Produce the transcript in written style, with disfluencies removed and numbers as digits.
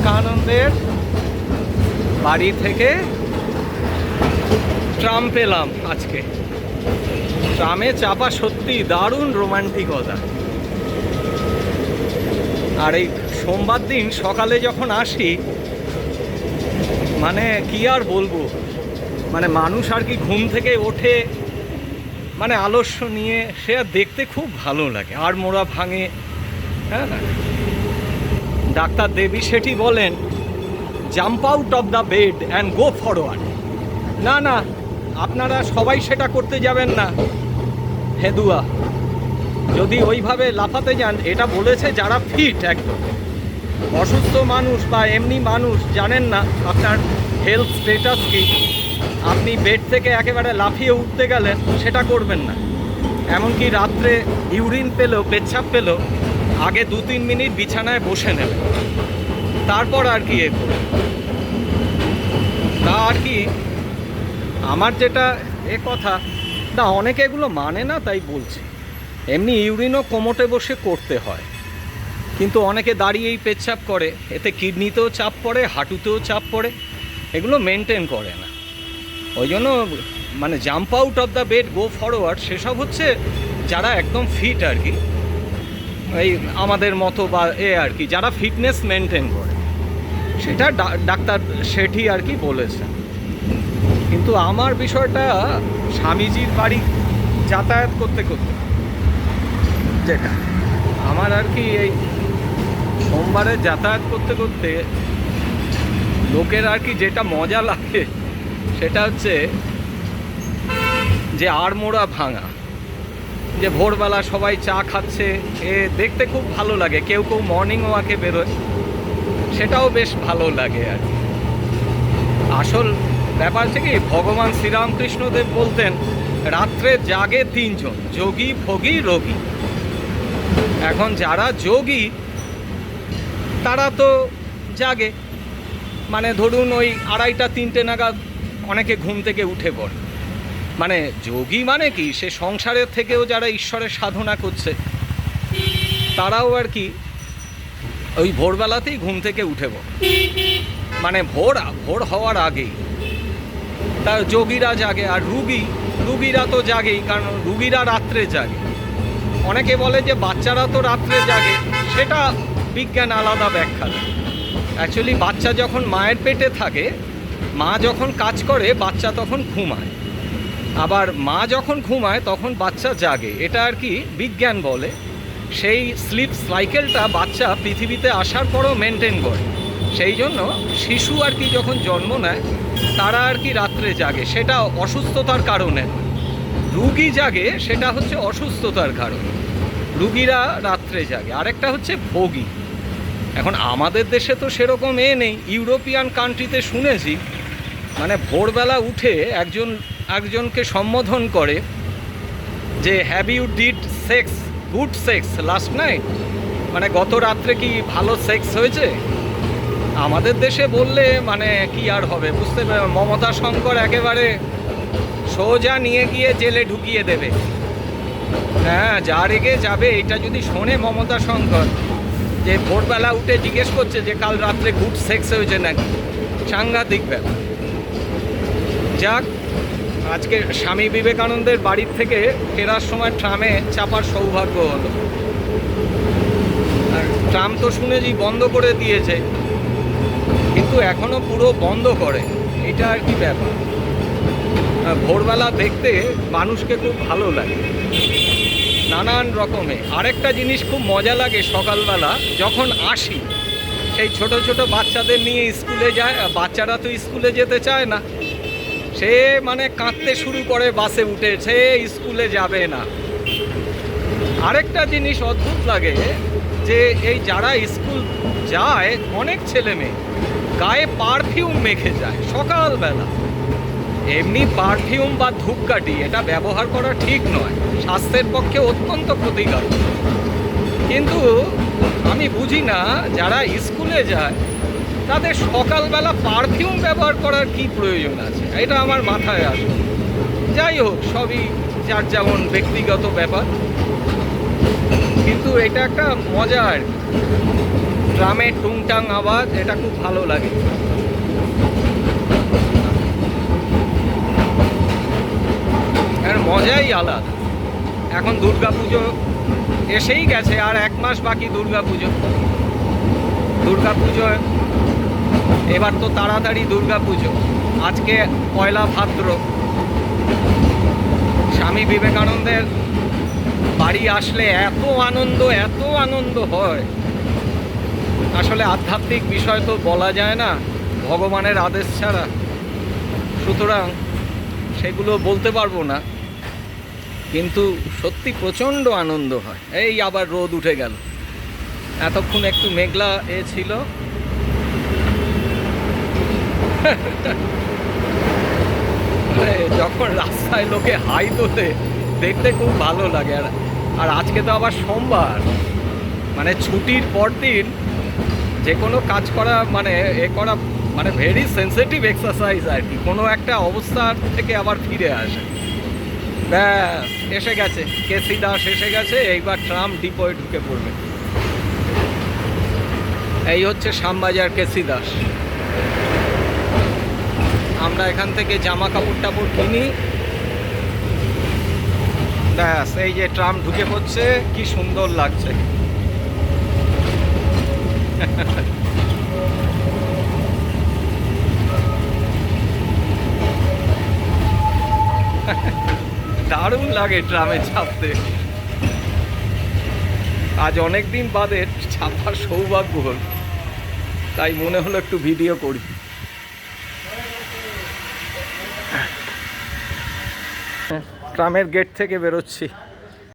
বিবেকানন্দের বাড়ি থেকে ট্রাম পেলাম আজকে। ট্রামে চাপা সত্যি দারুণ রোমান্টিকতা। আর এই সোমবার দিন সকালে যখন আসি, মানে কি আর বলবো, মানে মানুষ আর কি ঘুম থেকে ওঠে মানে আলস্য নিয়ে, সে আর দেখতে খুব ভালো লাগে। আর মোড়া ভাঙে, হ্যাঁ না। ডাক্তার দেবী শেঠি বলেন, jump out of the bed and go forward. না না, আপনারা সবাই সেটা করতে যাবেন না হেদুয়া। যদি ওইভাবে লাফাতে যান, এটা বলেছে যারা ফিট একদম। অসুস্থ মানুষ বা এমনি মানুষ জানেন না আপনার হেলথ স্টেটাস কি, আপনি বেড থেকে একেবারে লাফিয়ে উঠতে গেলেন, সেটা করবেন না। এমনকি রাত্রে ইউরিন পেলেও, পেচ্ছাপ পেলেও আগে 2-3 মিনিট বিছানায় বসে নেবেন, তারপর আর কি এ করবেন। তা আর কি আমার যেটা এ কথা না, অনেকে এগুলো মানে না তাই বলছি। এমনি ইউরিনও কোমোটে বসে করতে হয়, কিন্তু অনেকে দাঁড়িয়েই পেচ্ছাপ করে, এতে কিডনিতেও চাপ পড়ে, হাঁটুতেও চাপ পড়ে, এগুলো মেনটেন করে না। ওই জন্য মানে jump out of the bed go forward সেসব হচ্ছে যারা একদম ফিট আর কি, এই আমাদের মতো বা এ আর কি, যারা ফিটনেস মেনটেন করে, সেটা ডাক্তার শেঠি আর কি বলেছেন। কিন্তু আমার বিষয়টা স্বামীজির বাড়ি যাতায়াত করতে করতে যেটা আমার আর কি, এই সোমবারে যাতায়াত করতে করতে লোকের আর কি যেটা মজা লাগে সেটা হচ্ছে যে আড়মোড়া ভাঙা, যে ভোরবেলা সবাই চা খাচ্ছে, এ দেখতে খুব ভালো লাগে। কেউ কেউ মর্নিং ওয়াকে বেরোয়, সেটাও বেশ ভালো লাগে আর কি। আসল ব্যাপার হচ্ছে কি, ভগবান শ্রীরামকৃষ্ণদেব বলতেন, রাত্রে জাগে 3 জন, যোগী, ভোগী, রোগী। এখন যারা যোগী তারা তো জাগে, মানে ধরুন ওই 2:30-3টে নাগাদ অনেকে ঘুম থেকে উঠে পড়ে। মানে যোগী মানে কি, সে সংসারের থেকেও যারা ঈশ্বরের সাধনা করছে তারাও আর কি ওই ভোরবেলাতেই ঘুম থেকে উঠে পড়ে, মানে ভোর হওয়ার আগেই তার যোগীরা জাগে। আর রুগীরা তো জাগেই, কারণ রুগীরা রাত্রে জাগে। অনেকে বলে যে বাচ্চারা তো রাত্রে জাগে, সেটা বিজ্ঞান আলাদা ব্যাখ্যা দেয়। অ্যাকচুয়ালি বাচ্চা যখন মায়ের পেটে থাকে, মা যখন কাজ করে বাচ্চা তখন ঘুমায়, আবার মা যখন ঘুমায় তখন বাচ্চা জাগে, এটা আর কি বিজ্ঞান বলে। সেই স্লিপ সাইকেলটা বাচ্চা পৃথিবীতে আসার পরও মেনটেন করে। সেই জন্য শিশু আর কি যখন জন্ম নেয় তারা আর কি রাত্রে জাগে, সেটা অসুস্থতার কারণে। রুগী জাগে সেটা হচ্ছে অসুস্থতার কারণে, রুগীরা রাত্রে জাগে। আরেকটা হচ্ছে ভোগী। এখন আমাদের দেশে তো সেরকম নেই, ইউরোপিয়ান কান্ট্রিতে শুনেছি মানে ভোরবেলা উঠে একজনকে সম্বোধন করে যে have you did sex, good sex last night, মানে গত রাত্রে কি ভালো সেক্স হয়েছে। আমাদের দেশে বললে মানে কি আর হবে, বুঝতে পারে, মমতা শঙ্কর একেবারে সোজা নিয়ে গিয়ে জেলে ঢুকিয়ে দেবে। হ্যাঁ, যা রেগে যাবে এটা যদি শোনে মমতা শঙ্কর, যে ভোরবেলা উঠে জিজ্ঞেস করছে যে কাল রাত্রে গুড সেক্স হয়েছে নাকি, সাংঘাতিক ব্যাপার। যাক, আজকে স্বামী বিবেকানন্দের বাড়ির থেকে ফেরার সময় ট্রামে চাপার সৌভাগ্য হলো। আর ট্রাম তো শুনেছি বন্ধ করে দিয়েছে, কিন্তু এখনও পুরো বন্ধ করে, এটা আর কি ব্যাপার। ভোরবেলা দেখতে মানুষকে খুব ভালো লাগে নানান রকমের। আরেকটা জিনিস খুব মজা লাগে, সকালবেলা যখন আসি, সেই ছোট ছোট বাচ্চাদের নিয়ে স্কুলে যায়, বাচ্চারা তো স্কুলে যেতে চায় না, সে মানে কাঁদতে শুরু করে বাসে উঠে, সে স্কুলে যাবে না। আরেকটা জিনিস অদ্ভুত লাগে যে এই যারা স্কুল যায়, অনেক ছেলে মেয়ে গায়ে পারফিউম মেখে যায় সকালবেলা। এমনি পারফিউম বা ধূপকাঠি এটা ব্যবহার করা ঠিক নয়, স্বাস্থ্যের পক্ষে অত্যন্ত ক্ষতিকারক। কিন্তু আমি বুঝি না যারা স্কুলে যায় তাদের সকালবেলা পারফিউম ব্যবহার করার কি প্রয়োজন আছে, এটা আমার মাথায় আসে। যাই হোক, সবই যার যেমন ব্যক্তিগত ব্যাপার, কিন্তু এটা একটা মজা আর কি। ট্রামের টুংটাং আওয়াজ, এটা খুব ভালো লাগে। এর মজাই আলাদা। এখন দুর্গাপুজো এসেই গেছে, আর 1 মাস বাকি দুর্গাপুজো। দুর্গাপুজো এবার তো তাড়াতাড়ি দুর্গাপুজো। আজকে 1 ভাদ্র। স্বামী বিবেকানন্দের বাড়ি আসলে এত আনন্দ হয়। আসলে আধ্যাত্মিক বিষয় তো বলা যায় না ভগবানের আদেশ ছাড়া, সুতরাং সেগুলো বলতে পারবো না, কিন্তু সত্যি প্রচণ্ড আনন্দ হয়। এই আবার রোদ উঠে গেল, এতক্ষণ একটু মেঘলা ছিল। যখন রাস্তায় লোকে হাই তোলে দেখতে খুব ভালো লাগে। আর আজকে তো আবার সোমবার, মানে ছুটির পর দিন যে কোনো কাজ করা মানে করা মানে ভেরি সেন্সিটিভ এক্সারসাইজ আর কি। কোনো একটা অবস্থার থেকে আবার ফিরে আসে। ব্যাস এসে গেছে, কেসি দাস এসে গেছে। এইবার ট্রাম ডিপোয় ঢুকে পড়বে। এই হচ্ছে শ্যামবাজার কেসি দাস। আমরা এখান থেকে জামা কাপড় কিনি। ব্যাস এই যে ট্রাম ঢুকে পড়ছে, কি সুন্দর লাগছে। দারুণ লাগে ট্রামে চাপতে। আজ অনেক দিন বাদে চাপার সৌভাগ্য হল, তাই মনে হলো একটু ভিডিও করি। ট্রামের গেট থেকে বেরোচ্ছি।